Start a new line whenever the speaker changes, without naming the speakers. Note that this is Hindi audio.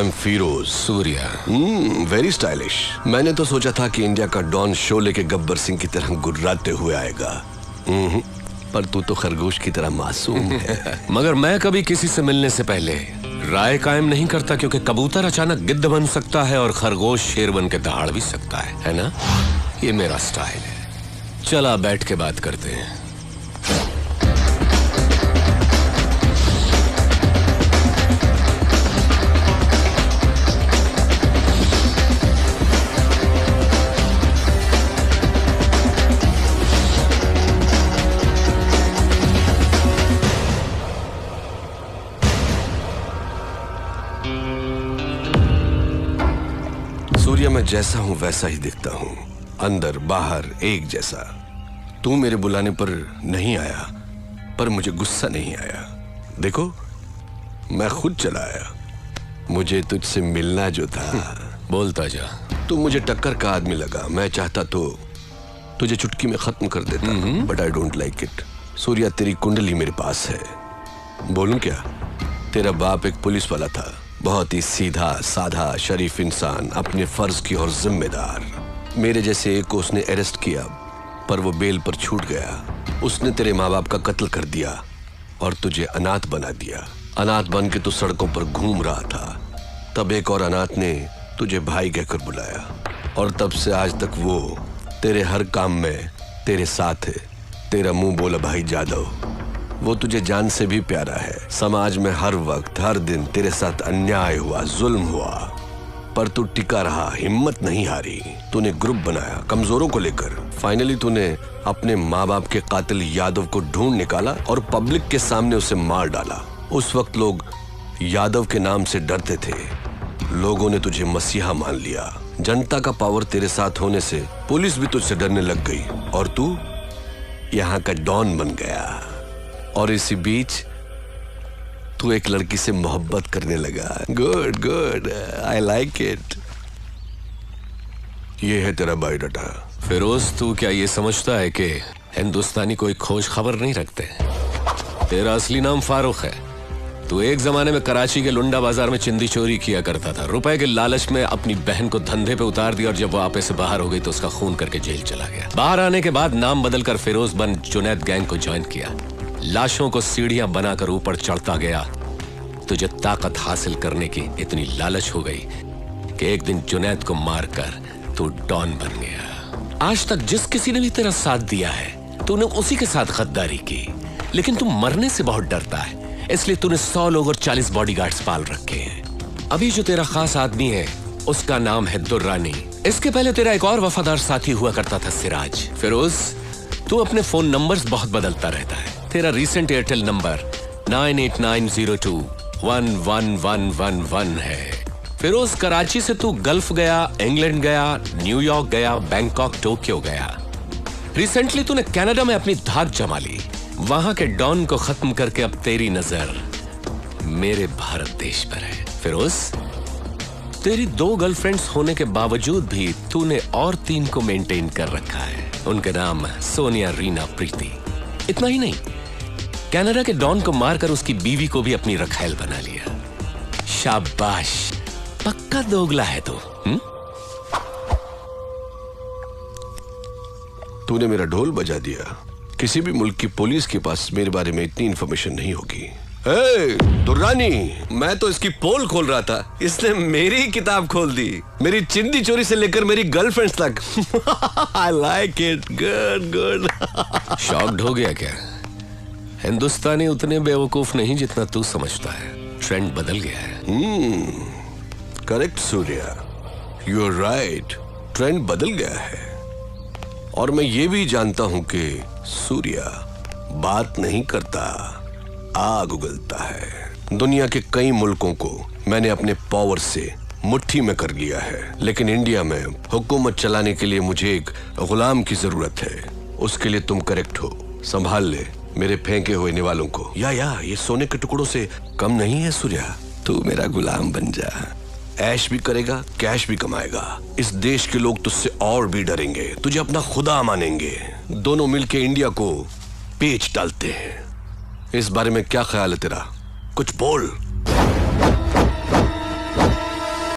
I am Firoz
Surya.
Very stylish. मैंने तो सोचा था कि इंडिया का डॉन शोले के गब्बर सिंह की तरह गुर्राते हुए आएगा, पर तू तो खरगोश की तरह मासूम है।
मगर मैं कभी किसी से मिलने से पहले राय कायम नहीं करता, क्योंकि कबूतर अचानक गिद्ध बन सकता है और खरगोश शेर बन के दहाड़ भी सकता है ना? ये मेरा स्टाइल है। चला बैठ के बात करते हैं।
सूर्या, मैं जैसा हूं वैसा ही दिखता हूं, अंदर बाहर एक जैसा। तू मेरे बुलाने पर नहीं आया, पर मुझे गुस्सा नहीं आया। देखो, मैं खुद चला आया। मुझे तुझसे मिलना जो था।
बोलता जा।
तू मुझे टक्कर का आदमी लगा। मैं चाहता तो तुझे चुटकी में खत्म कर देता, but I don't like it. Surya, तेरी कुंडली मेरे पास है। बोलूं क्या? तेरा बाप एक पुलिस वाला था, बहुत ही सीधा साधा शरीफ इंसान, अपने फर्ज की और जिम्मेदार। मेरे जैसे एक को उसने अरेस्ट किया, पर वो बेल पर छूट गया। उसने तेरे माँ बाप का कत्ल कर दिया और तुझे अनाथ बना दिया। अनाथ बन के तू सड़कों पर घूम रहा था। तब एक और अनाथ ने तुझे भाई कहकर बुलाया, और तब से आज तक वो तेरे हर काम में तेरे साथ है। तेरा मुंह बोला भाई जादव, वो तुझे जान से भी प्यारा है। समाज में हर वक्त हर दिन तेरे साथ अन्याय हुआ, जुल्म हुआ, पर तू टिका रहा, हिम्मत नहीं हारी। तूने ग्रुप बनाया कमजोरों को लेकर। फाइनली तूने अपने माँ बाप के कातिल यादव को ढूंढ निकाला और पब्लिक के सामने उसे मार डाला। उस वक्त लोग यादव के नाम से डरते थे। लोगों ने तुझे मसीहा मान लिया। जनता का पावर तेरे साथ होने से पुलिस भी तुझसे डरने लग गई, और तू यहाँ का डॉन बन गया। और इसी बीच तू एक लड़की से मोहब्बत करने लगा। Good good, I like it. ये है तेरा बायोडाटा।
फिरोज, तू क्या ये समझता है कि हिंदुस्तानी कोई खोज खबर नहीं रखते? तेरा असली नाम फारूक है। तू एक जमाने में कराची के लुंडा बाजार में चिंदी चोरी किया करता था। रुपए के लालच में अपनी बहन को धंधे पे उतार दिया, और जब वो आपे से बाहर हो गई तो उसका खून करके जेल चला गया। बाहर आने के बाद नाम बदलकर फिरोज बन जुनैद गैंग को ज्वाइन किया। लाशों को सीढ़ियां बनाकर ऊपर चढ़ता गया। तुझे ताकत हासिल करने की इतनी लालच हो गई कि एक दिन जुनैद को मारकर तू डॉन बन गया। आज तक जिस किसी ने भी तेरा साथ दिया है, तूने उसी के साथ गद्दारी की। लेकिन तू मरने से बहुत डरता है, इसलिए तूने 100 लोग और 40 बॉडीगार्ड्स पाल रखे हैं। अभी जो तेरा खास आदमी है, उसका नाम है दुर्रानी। इसके पहले तेरा एक और वफादार साथी हुआ करता था, सिराज। फिरोज, तू अपने फोन नंबर्स बहुत बदलता रहता है। तेरा रीसेंट एयरटेल नंबर 9890211111 है। फिरोज, कराची से तू गल्फ गया, इंग्लैंड गया, न्यूयॉर्क गया, बैंकॉक, टोक्यो गया। रिसेंटली तूने कनाडा में अपनी धाक जमा ली। वहां के डॉन को खत्म करके अब तेरी नजर मेरे भारत देश पर है। फिरोज, तेरी 2 गर्लफ्रेंड्स होने के बावजूद भी तूने और 3 को मेंटेन कर रखा है। उनके नाम सोनिया, रीना, प्रीति। इतना ही नहीं, कनाडा के डॉन को मारकर उसकी बीवी को भी अपनी रखैल बना लिया। शाबाश, पक्का दोगला है तू।
तूने मेरा ढोल बजा दिया। किसी भी मुल्क की पुलिस के पास मेरे बारे में इतनी इंफॉर्मेशन नहीं होगी। दुर्रानी, मैं तो इसकी पोल खोल रहा था, इसने मेरी किताब खोल दी। मेरी चिंदी चोरी से लेकर मेरी गर्लफ्रेंड्स तक। I like it, good good.
Shocked हो गया क्या? हिंदुस्तानी उतने बेवकूफ नहीं जितना तू समझता है। ट्रेंड बदल गया है।
Correct Surya, you are right. Trend बदल गया है, और मैं ये भी जानता हूं कि सूर्या बात नहीं करता, आग उगलता है। दुनिया के कई मुल्कों को मैंने अपने पावर से मुट्ठी में कर लिया है, लेकिन इंडिया में हुकूमत चलाने के लिए मुझे एक गुलाम की जरूरत है। उसके लिए तुम करेक्ट हो। संभाल ले मेरे फेंके हुए निवालों को। या ये सोने के टुकड़ों से कम नहीं है सूर्या। तू मेरा गुलाम बन जा, ऐश भी करेगा, कैश भी कमाएगा। इस देश के लोग तुझसे और भी डरेंगे, तुझे अपना खुदा मानेंगे। दोनों मिलके इंडिया को पेच डालते हैं। इस बारे में क्या ख्याल है तेरा? कुछ बोल।